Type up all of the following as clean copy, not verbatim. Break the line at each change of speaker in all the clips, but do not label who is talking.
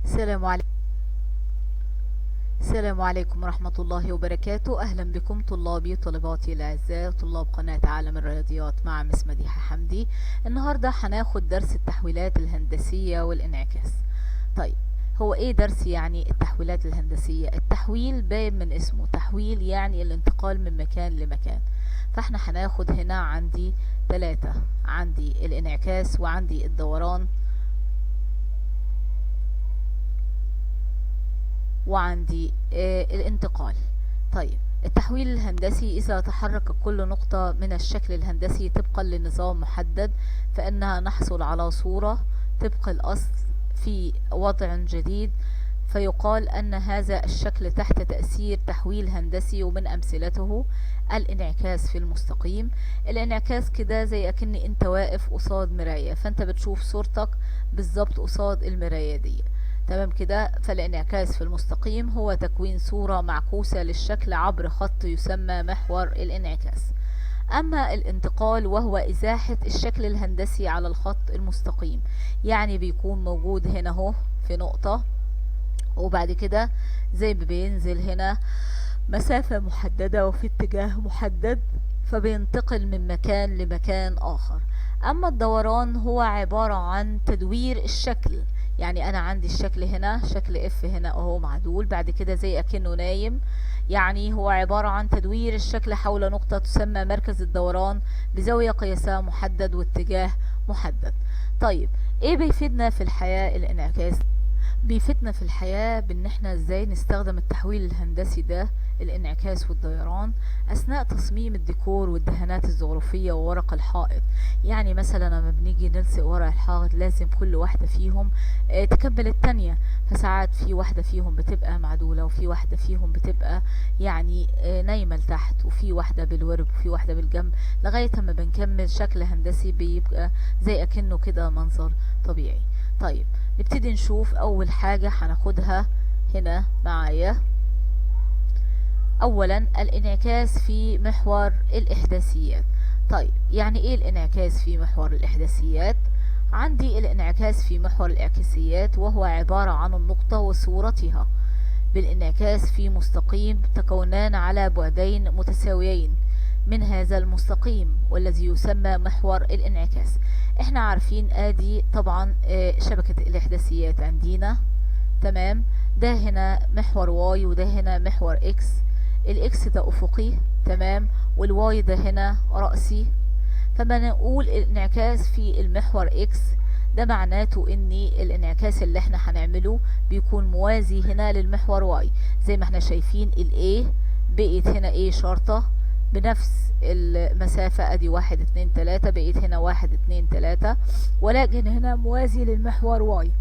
السلام عليكم. السلام عليكم ورحمة الله وبركاته. أهلا بكم طلابي طالباتي الأعزاء طلاب قناة عالم الرياضيات مع مس مديحة حمدي. النهاردة هناخد درس التحويلات الهندسية والانعكاس. طيب، هو ايه درس يعني التحويلات الهندسية؟ التحويل باين من اسمه، تحويل يعني الانتقال من مكان لمكان. فاحنا هناخد هنا عندي 3، عندي الانعكاس وعندي الدوران وعندي الانتقال. طيب، التحويل الهندسي إذا تحرك كل نقطة من الشكل الهندسي طبقا لنظام محدد فإنها نحصل على صورة طبق الأصل في وضع جديد، فيقال أن هذا الشكل تحت تأثير تحويل هندسي، ومن أمثلته الانعكاس في المستقيم. الانعكاس كده زي أكني أنت واقف قصاد مراية، فأنت بتشوف صورتك بالظبط قصاد المراية دي، تمام كده. فالانعكاس في المستقيم هو تكوين صورة معكوسة للشكل عبر خط يسمى محور الانعكاس. أما الانتقال وهو إزاحة الشكل الهندسي على الخط المستقيم، يعني بيكون موجود هنا اهو في نقطة، وبعد كده زي ما بينزل هنا مسافة محددة وفي اتجاه محدد، فبينتقل من مكان لمكان آخر. أما الدوران هو عبارة عن تدوير الشكل، يعني أنا عندي الشكل هنا، شكل اف هنا اهو معدول، بعد كده زي أكنه نايم، يعني هو عبارة عن تدوير الشكل حول نقطة تسمى مركز الدوران بزاوية قياسها محدد واتجاه محدد. طيب، ايه بيفيدنا في الحياة الانعكاس؟ بيفيدنا في الحياة بان احنا ازاي نستخدم التحويل الهندسي ده، الانعكاس والدوران، اثناء تصميم الديكور والدهانات الزخرفية وورق الحائط. يعني مثلا لما بنيجي نلصق ورق الحائط لازم كل واحدة فيهم تكمل التانية، فساعات في واحدة فيهم بتبقى معدولة، وفي واحدة فيهم بتبقى يعني نايمة لتحت، وفي واحدة بالورب، وفي واحدة بالجنب، لغاية ما بنكمل شكل هندسي بيبقى زي اكنه كده منظر طبيعي. طيب، نبتدي نشوف اول حاجة هناخدها هنا معايا. اولا الانعكاس في محور الاحداثيات. طيب، يعني ايه الانعكاس في محور الاحداثيات؟ عندي الانعكاس في محور الاعكاسيات وهو عبارة عن النقطة وصورتها بالانعكاس في مستقيم تكونان على بعدين متساويين من هذا المستقيم، والذي يسمى محور الانعكاس. احنا عارفين ادي طبعا شبكة الاحداثيات عندنا، تمام. ده هنا محور واي، وده هنا محور اكس. الاكس ده افقي، تمام، والواي ده هنا رأسي. فما نقول الانعكاس في المحور اكس، ده معناته ان الانعكاس اللي احنا هنعمله بيكون موازي هنا للمحور واي. زي ما احنا شايفين الايه بقيت هنا ايه شرطة بنفس المسافة، ادي 1 2 3، بقيت هنا 1 2 3، ولكن هنا موازي للمحور واي.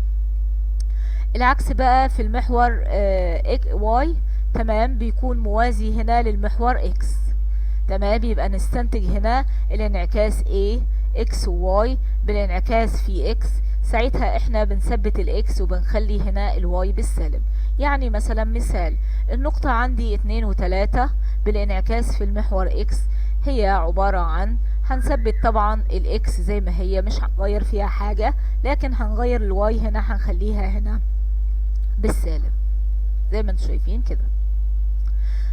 العكس بقى في المحور واي، تمام، بيكون موازي هنا للمحور اكس، تمام. يبقى نستنتج هنا الانعكاس A X و Y بالانعكاس في X، ساعتها احنا بنثبت الاكس وبنخلي هنا الواي بالسالب. يعني مثلا مثال، النقطة عندي 2 و3 بالانعكاس في المحور X هي عبارة عن، هنثبت طبعا الاكس زي ما هي، مش هنغير فيها حاجة، لكن هنغير الواي هنا، هنخليها هنا بالسالب زي ما انتم شايفين كده.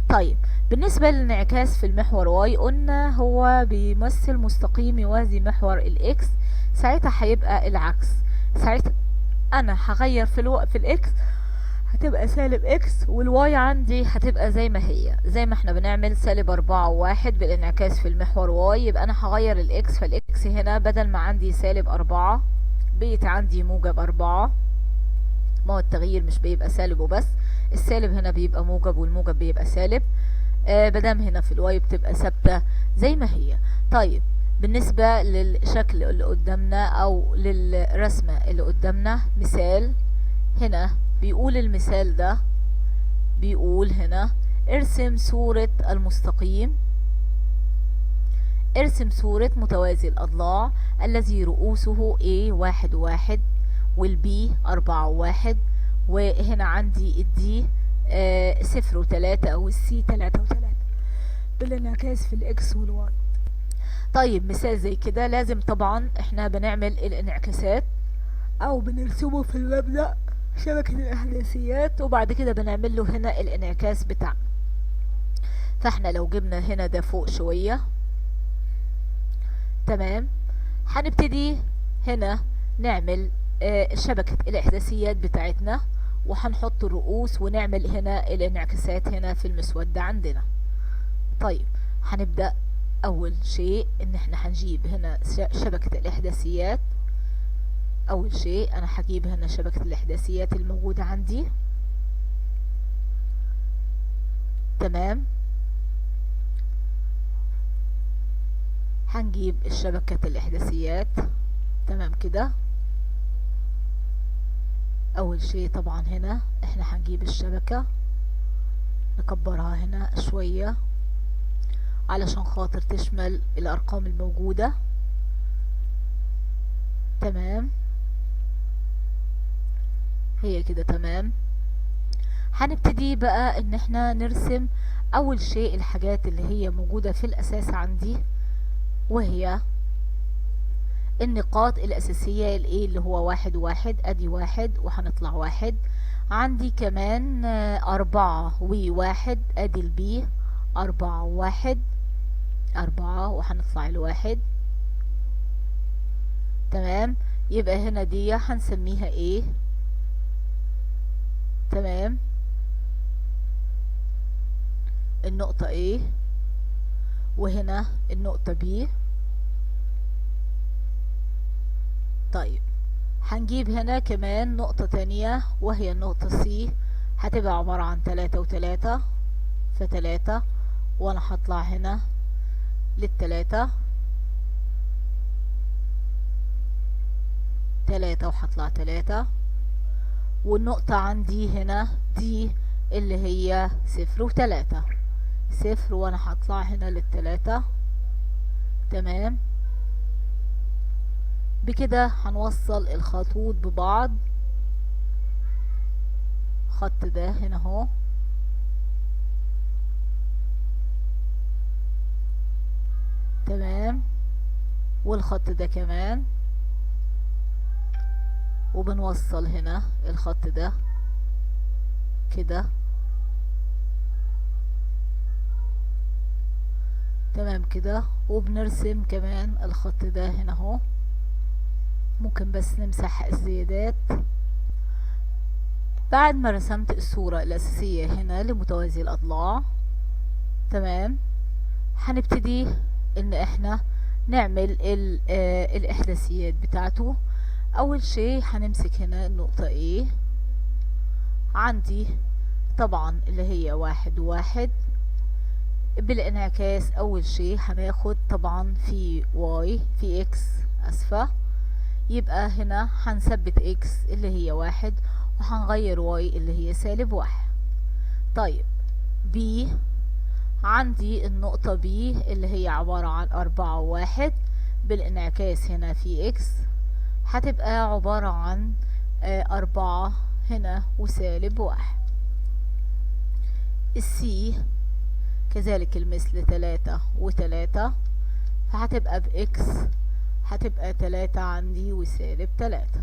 طيب، بالنسبة للانعكاس في المحور واي قلنا هو بيمثل مستقيم يوازي محور الاكس، ساعتها هيبقى العكس. ساعتها انا هغير في الاكس هتبقى سالب اكس، والواي عندي هتبقى زي ما هي، زي ما احنا بنعمل سالب 4 و1 بالانعكاس في المحور واي. يبقى انا هغير الاكس، فالاكس هنا بدل ما عندي سالب 4 بقيت عندي موجب 4. ما هو التغيير مش بيبقى سالب وبس، السالب هنا بيبقى موجب والموجب بيبقى سالب. مادام هنا في الواي بتبقى ثابته زي ما هي. طيب، بالنسبه للشكل اللي قدامنا او للرسمه اللي قدامنا، مثال هنا بيقول المثال ده، بيقول هنا ارسم صورة المستقيم، ارسم صورة متوازي الأضلاع الذي رؤوسه A 1 1 والبي 4 1، وهنا عندي الدي 0 و3 او السي 3 و3 بالانعكاس في الاكس والواي. طيب، مثال زي كده لازم طبعا احنا بنعمل الانعكاسات او بنرسمه في المبدأ شبكة الإحداثيات، وبعد كده بنعمل له هنا الانعكاس بتاعنا. فاحنا لو جبنا هنا ده فوق شوية، تمام، هنبتدي هنا نعمل شبكة الإحداثيات بتاعتنا، وهنحط الرؤوس ونعمل هنا الانعكاسات هنا في المسودة عندنا. طيب هنبدأ أول شيء إن احنا هنجيب هنا شبكة الإحداثيات. أول شيء أنا هجيب هنا شبكة الإحداثيات الموجودة عندي، تمام. هنجيب الشبكة الإحداثيات، تمام كده. أول شيء طبعا هنا احنا هنجيب الشبكة نكبرها هنا شوية علشان خاطر تشمل الأرقام الموجودة، تمام. هي كده تمام. هنبتدي بقى ان احنا نرسم اول شيء الحاجات اللي هي موجودة في الاساس عندي، وهي النقاط الاساسية الايه اللي هو 1 1. ادي 1 وهنطلع 1. عندي كمان 4 و1. ادي البي 4 و1 4 وهنطلع ال1، تمام. يبقى هنا دي هنسميها ايه، تمام، النقطة A، وهنا النقطة B. طيب هنجيب هنا كمان نقطة تانية وهي النقطة C، هتبقى عبارة عن 3 و3 ف3، وانا هطلع هنا لل3 3 وهطلع 3. والنقطة عندي هنا دي اللي هي 0 و3 0، وانا هطلع هنا لل3، تمام. بكده هنوصل الخطوط ببعض. خط ده هنا اهو، تمام، والخط ده كمان، وبنوصل هنا الخط ده كده، تمام كده. وبنرسم كمان الخط ده هنا اهو. ممكن بس نمسح الزيادات. بعد ما رسمت الصورة الأساسية هنا لمتوازي الأضلاع، تمام، هنبتدي ان احنا نعمل الإحداثيات بتاعته. أول شيء هنمسك هنا النقطة A عندي طبعا اللي هي 1 و1 بالانعكاس. أول شيء هناخد طبعا في Y في X، أسفة، يبقى هنا هنثبت X اللي هي 1 وهنغير Y اللي هي -1. طيب B عندي النقطة B اللي هي عبارة عن 4 و1 بالانعكاس هنا في X، هتبقى عبارة عن 4 هنا و1. السي كذلك المثل 3 و3، فهتبقى بإكس هتبقى 3 عندي و3.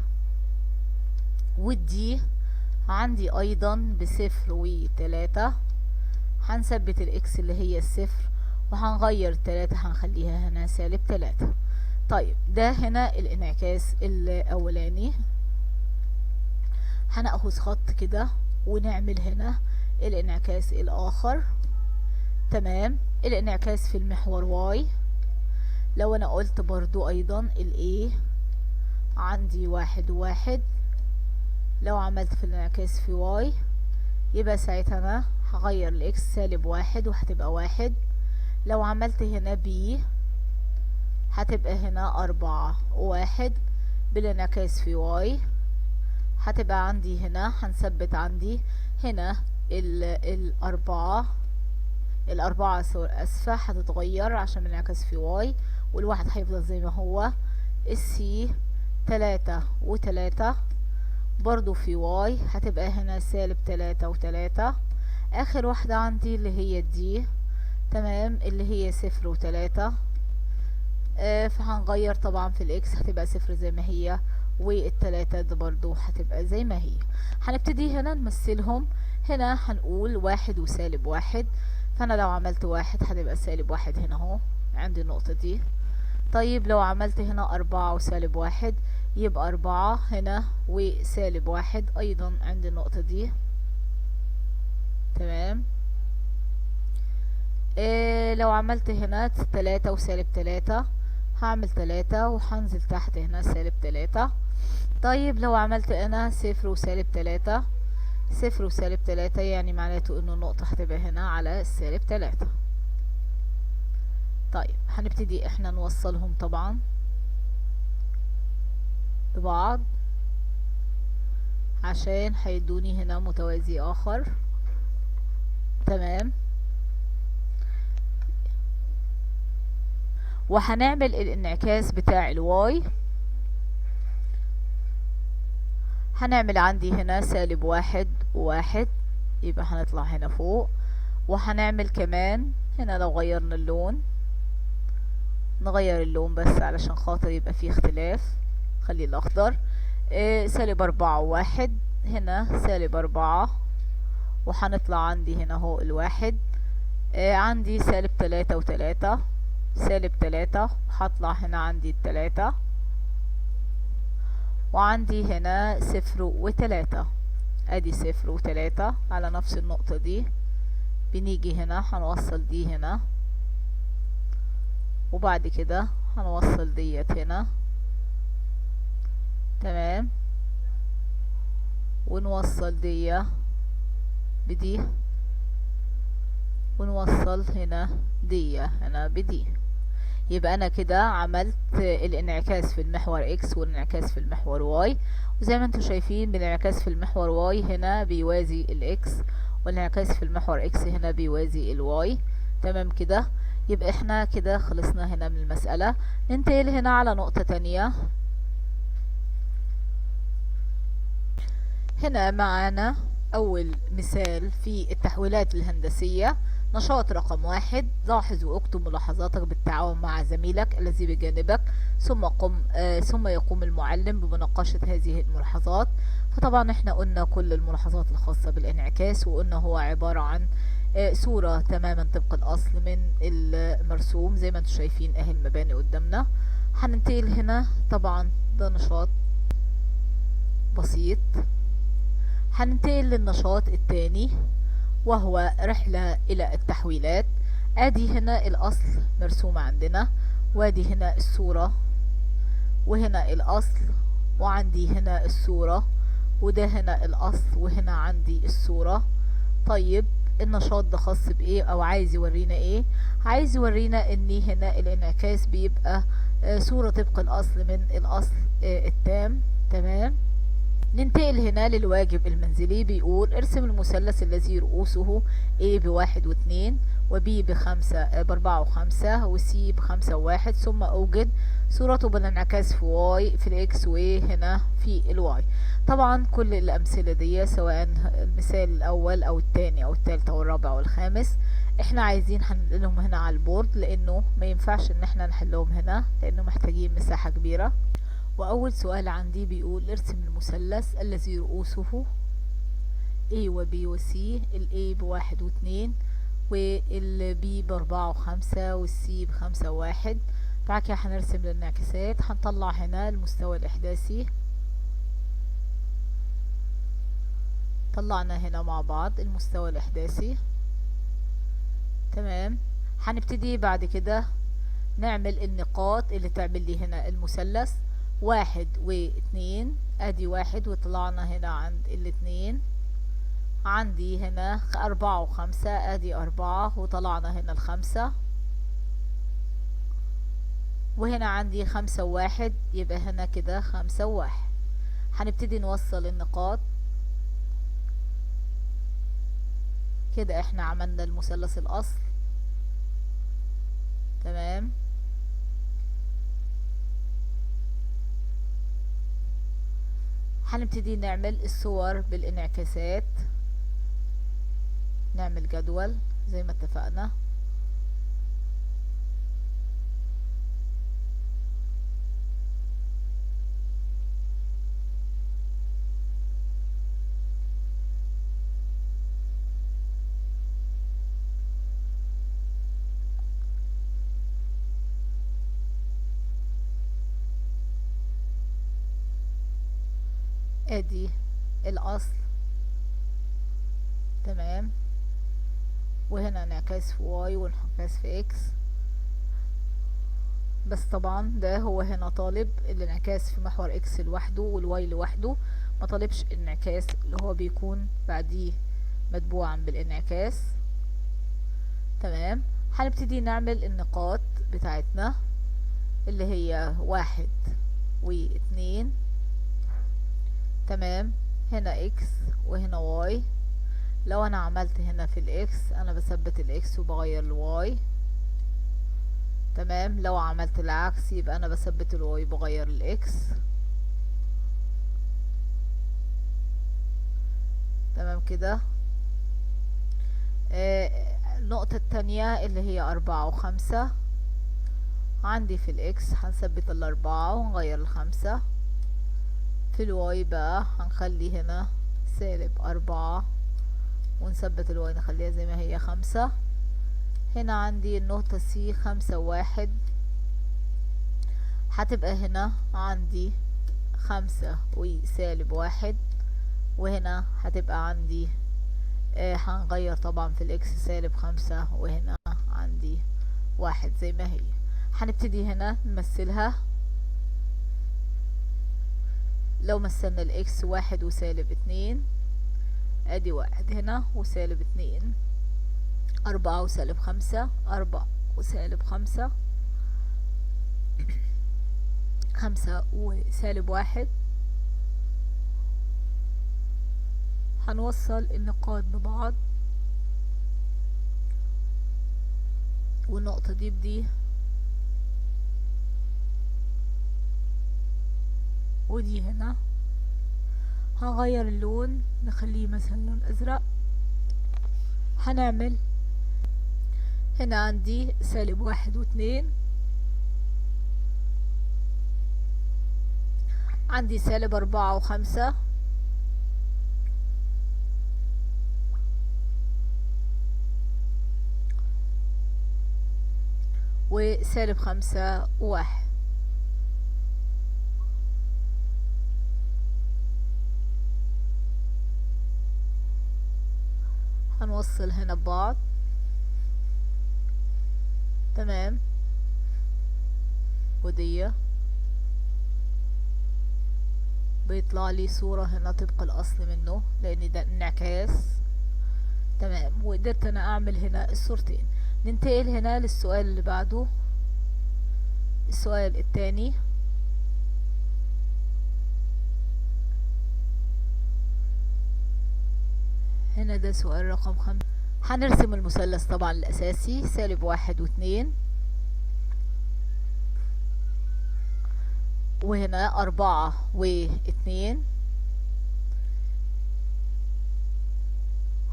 والدي عندي أيضا ب0 و3، هنثبت الإكس اللي هي الصفر وهنغير 3 هنخليها هنا -3. طيب ده هنا الانعكاس الأولاني. هنأخذ خط كده ونعمل هنا الانعكاس الآخر، تمام. الانعكاس في المحور واي. لو انا قلت برضو ايضا A عندي 1 و1، لو عملت في الانعكاس في واي يبقى ساعتها انا هغير الاكس -1 وهتبقى 1. لو عملت هنا B هتبقى هنا 4 و1 بالانعكاس في واي، هتبقى عندي هنا هنثبت عندي هنا الأربعة أسفة هتتغير عشان بنعكس في واي، والواحد هيفضل زي ما هو. السي 3 و3 برضو في واي هتبقى هنا -3 و3. آخر واحدة عندي اللي هي دي، تمام، اللي هي 0 و3. فهنغير طبعا في الإكس هتبقى 0 زي ما هي، والتلاتة ده برضو هتبقى زي ما هي. هنبتدي هنا نمثلهم. هنا هنقول واحد وسالب واحد، فانا لو عملت واحد هتبقى سالب واحد هنا اهو عندي النقطة دي. طيب لو عملت هنا أربعة وسالب واحد يبقى أربعة هنا وسالب واحد أيضا عند النقطة دي. تمام. لو عملت هنا تلاتة وسالب تلاتة هعمل تلاتة وهنزل تحت هنا سالب تلاتة. طيب لو عملت هنا صفر وسالب تلاتة، صفر وسالب تلاتة يعني معناته انه النقطة هتبقى هنا على السالب تلاتة. طيب هنبتدي احنا نوصلهم طبعا ببعض عشان هيدوني هنا متوازي اخر. تمام. وهنعمل الانعكاس بتاع الواي. هنعمل عندي هنا سالب واحد وواحد يبقى هنطلع هنا فوق. وهنعمل كمان هنا لو غيرنا اللون، نغير اللون بس علشان خاطر يبقى فيه اختلاف، خلي الاخضر. سالب أربعة وواحد، هنا سالب أربعة وهنطلع عندي هنا اهو الواحد. عندي سالب تلاتة وتلاتة، سالب تلاتة وهطلع هنا عندي التلاتة. وعندي هنا صفر وتلاتة، ادي صفر وتلاتة على نفس النقطة دي. بنيجي هنا هنوصل دي هنا، وبعد كده هنوصل ديت هنا. تمام. ونوصل دي بدي، ونوصل هنا دي هنا بدي. يبقى انا كده عملت الانعكاس في المحور اكس والانعكاس في المحور واي. وزي ما انتم شايفين الانعكاس في المحور واي هنا بيوازي الاكس، والانعكاس في المحور اكس هنا بيوازي الواي. تمام كده. يبقى احنا كده خلصنا هنا من المسألة. ننتقل هنا على نقطة تانية. هنا معانا اول مثال في التحويلات الهندسية. نشاط رقم واحد، لاحظ واكتب ملاحظاتك بالتعاون مع زميلك الذي بجانبك، ثم يقوم المعلم بمناقشة هذه الملاحظات. فطبعا احنا قلنا كل الملاحظات الخاصة بالانعكاس، وقلنا هو عبارة عن صورة تماما طبق الاصل من المرسوم زي ما انتم شايفين اهي المباني قدامنا. هننتقل هنا طبعا ده نشاط بسيط. هننتقل للنشاط الثاني وهو رحلة إلى التحويلات. ادي هنا الأصل مرسوم عندنا، وادي هنا الصورة، وهنا الأصل، وعندي هنا الصورة، وده هنا الأصل، وهنا عندي الصورة. طيب النشاط ده خاص بإيه أو عايز يورينا إيه؟ عايز يورينا إن هنا الانعكاس بيبقى صورة طبق الأصل من الأصل التام. تمام. ننتقل هنا للواجب المنزلي. بيقول ارسم المثلث الذي رؤوسه A بواحد واتنين، و B بأربعة وخمسة، و C بخمسة وواحد، ثم أوجد صورته بالانعكاس في Y في الإكس وهنا في الواي. طبعا كل الأمثلة دي سواء المثال الأول أو التاني أو التالت أو الرابع أو الخامس احنا عايزين هننقلهم هنا على البورد، لأنه ما ينفعش إن احنا نحلهم هنا لأنه محتاجين مساحة كبيرة. وأول سؤال عندي بيقول ارسم المثلث الذي رؤوسه A و B و C. ال A بواحد واتنين، وال B بأربعة وخمسة، وال C بخمسة وواحد. بعد كده هنرسم الانعكاسات. هنطلع هنا المستوى الإحداثي، طلعنا هنا مع بعض المستوى الإحداثي. تمام. هنبتدي بعد كده نعمل النقاط اللي تعمل لي هنا المثلث. واحد واتنين، ادي واحد وطلعنا هنا عند الاتنين. عندي هنا أربعة وخمسة، ادي أربعة وطلعنا هنا الخمسة. وهنا عندي خمسة وواحد، يبقى هنا كده خمسة وواحد. هنبتدي نوصل النقاط كده. احنا عملنا المثلث الأصل. تمام. هنبتدي نعمل الصور بالانعكاسات. نعمل جدول زي ما اتفقنا. ادي الاصل. تمام. وهنا انعكاس في واي وانعكاس في اكس، بس طبعا ده هو هنا طالب الانعكاس في محور اكس لوحده والواي لوحده، ما طالبش الانعكاس اللي هو بيكون بعديه متبوعا بالانعكاس. تمام. هنبتدي نعمل النقاط بتاعتنا اللي هي 1 و2. تمام. هنا اكس وهنا واي. لو انا عملت هنا في الاكس انا بثبت الاكس وبغير الواي. تمام. لو عملت العكس يبقى انا بثبت الواي بغير الاكس. تمام كده. النقطة التانية اللي هي 4 و5، عندي في الاكس هنثبت ال4 ونغير ال5. في الواي بقى هنخلي هنا -4 ونثبت الواي نخليها زي ما هي 5. هنا عندي النقطة سي 5 و1، هتبقى هنا عندي 5 و-1، وهنا هتبقى عندي هنغير طبعا في الاكس -5، وهنا عندي 1 زي ما هي. هنبتدي هنا نمثلها. لو مثلنا الاكس 1 و-2، ادي 1 هنا و-2، 4 و-5، 4 و-5، 5 و-1. هنوصل النقاط ببعض، والنقطة دي بدي، ودي هنا هنغير اللون نخليه مثلا لون ازرق. هنعمل هنا عندي -1 و2، عندي -4 و5، و-5 و1. هنوصل هنا ببعض. تمام. ودي بيطلع لي صورة هنا طبق الاصل منه لان ده انعكاس. تمام. وقدرت انا اعمل هنا الصورتين. ننتقل هنا للسؤال اللي بعده، السؤال التاني. هنا ده سؤال رقم 5. هنرسم المثلث طبعا الاساسي -1 و2، وهنا 4 و2،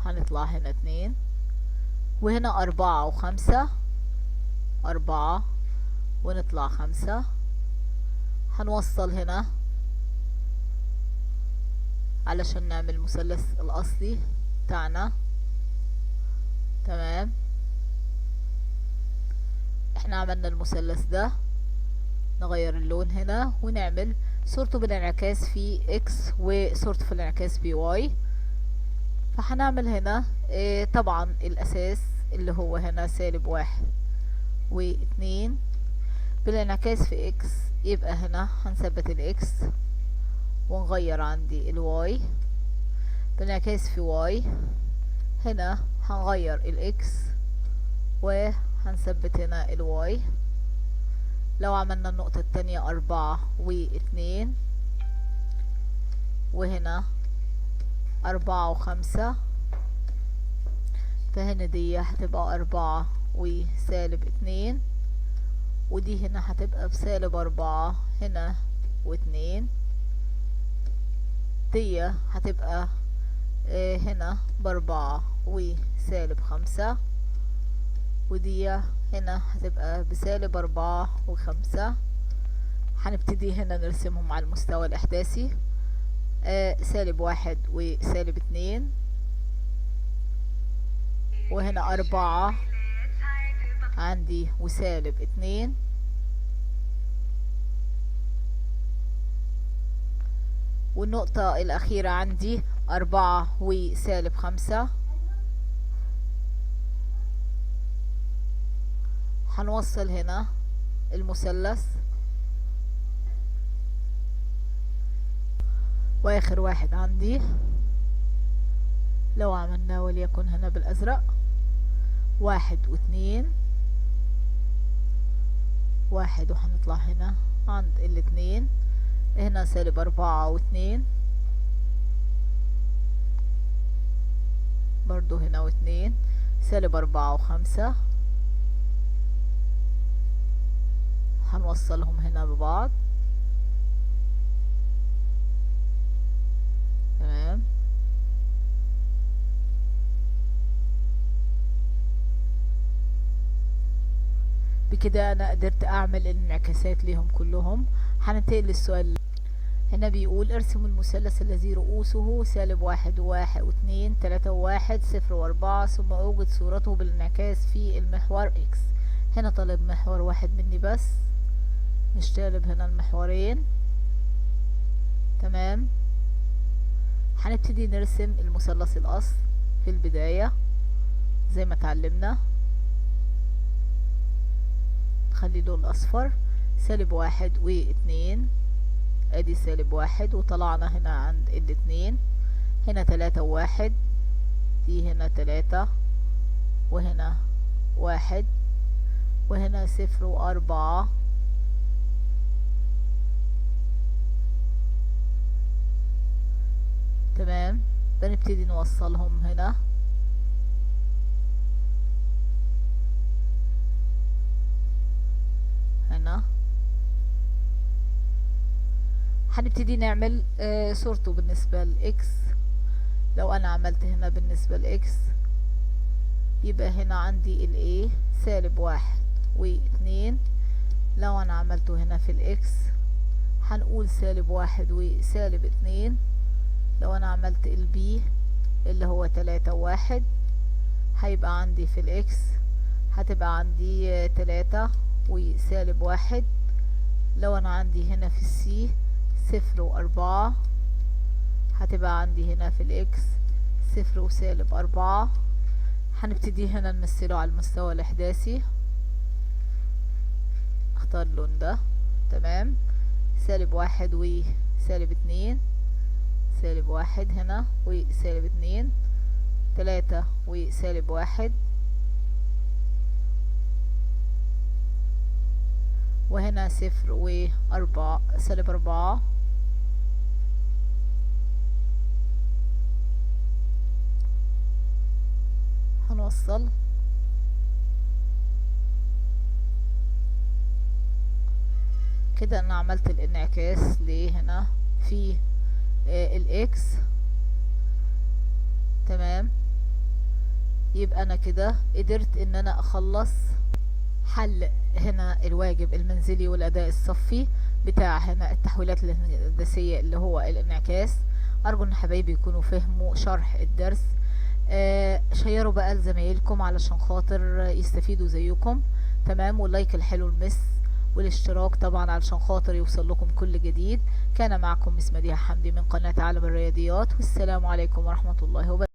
هنطلع هنا 2، وهنا 4 و5، 4 ونطلع 5. هنوصل هنا علشان نعمل المثلث الاصلي بتاعنا. تمام. احنا عملنا المثلث ده، نغير اللون هنا ونعمل صورته بالانعكاس في اكس وصورته في الانعكاس في واي. فهنعمل هنا طبعا الاساس اللي هو هنا -1 و2 بالانعكاس في اكس، يبقى هنا هنثبت الاكس ونغير عندي الواي بالانعكاس في واي. هنا هنغير الاكس وهنثبت هنا الواي. لو عملنا النقطة التانية 4 و2، وهنا 4 و5، فهنا دي هتبقى 4 و-2، ودي هنا هتبقى ب-4 هنا و2، دي هتبقى هنا ب4 و-5، ودي هنا هتبقى ب-4 و5. هنبتدي هنا نرسمهم على المستوى الإحداثي. -1 و-2، وهنا 4 عندي و-2، والنقطة الأخيرة عندي 4 وسالب 5. هنوصل هنا المثلث، واخر واحد عندي لو عملناه وليكن هنا بالازرق 1 و2، 1 وهنطلع هنا عند ال2 هنا سالب 4 و2، برضو هنا و2 سالب 4 و5. هنوصلهم هنا ببعض. تمام. بكده انا قدرت اعمل الانعكاسات ليهم كلهم. هننتقل للسؤال هنا. بيقول ارسم المثلث الذي رؤوسه سالب 1 و1 و2 3 و1 0 و4 ثم اوجد صورته بالانعكاس في المحور اكس. هنا طالب محور واحد مني بس، مش طالب هنا المحورين. تمام. هنبتدي نرسم المثلث الاصل في البداية زي ما اتعلمنا. نخلي لون اصفر. سالب 1 و2 ادي سالب 1 وطلعنا هنا عند ال2. هنا 3 و1 دي هنا 3 وهنا 1 وهنا 0 و4. تمام. بنبتدي نوصلهم هنا. هنا هنبتدي نعمل صورته بالنسبة لإكس. لو أنا عملت هنا بالنسبة لإكس يبقى هنا عندي الA سالب 1 و2. لو أنا عملته هنا في الإكس هنقول سالب 1 وسالب 2. لو أنا عملت الB اللي هو 3 و1 هيبقى عندي في الإكس هتبقى عندي 3 وسالب 1. لو أنا عندي هنا في الC 0 و4 هتبقى عندي هنا في الإكس 0 وسالب 4. هنبتدي هنا نمثله على المستوى الإحداثي. اختار اللون ده. تمام. سالب 1 وسالب 2 سالب 1 هنا وسالب 2 3 وسالب 1 وهنا 0 و4 سالب 4. هنوصل كده. انا عملت الانعكاس لهنا في الاكس. تمام. يبقى انا كده قدرت ان انا اخلص حل هنا الواجب المنزلي والاداء الصفي بتاع هنا التحويلات الهندسية اللي هو الانعكاس. ارجو ان حبايبي يكونوا فهموا شرح الدرس. شيروا بقى لزمايلكم علشان خاطر يستفيدوا زيكم. تمام. واللايك الحلو المس والاشتراك طبعا علشان خاطر يوصل لكم كل جديد. كان معكم مس مديحة حمدي من قناة عالم الرياضيات، والسلام عليكم ورحمة الله وبركاته.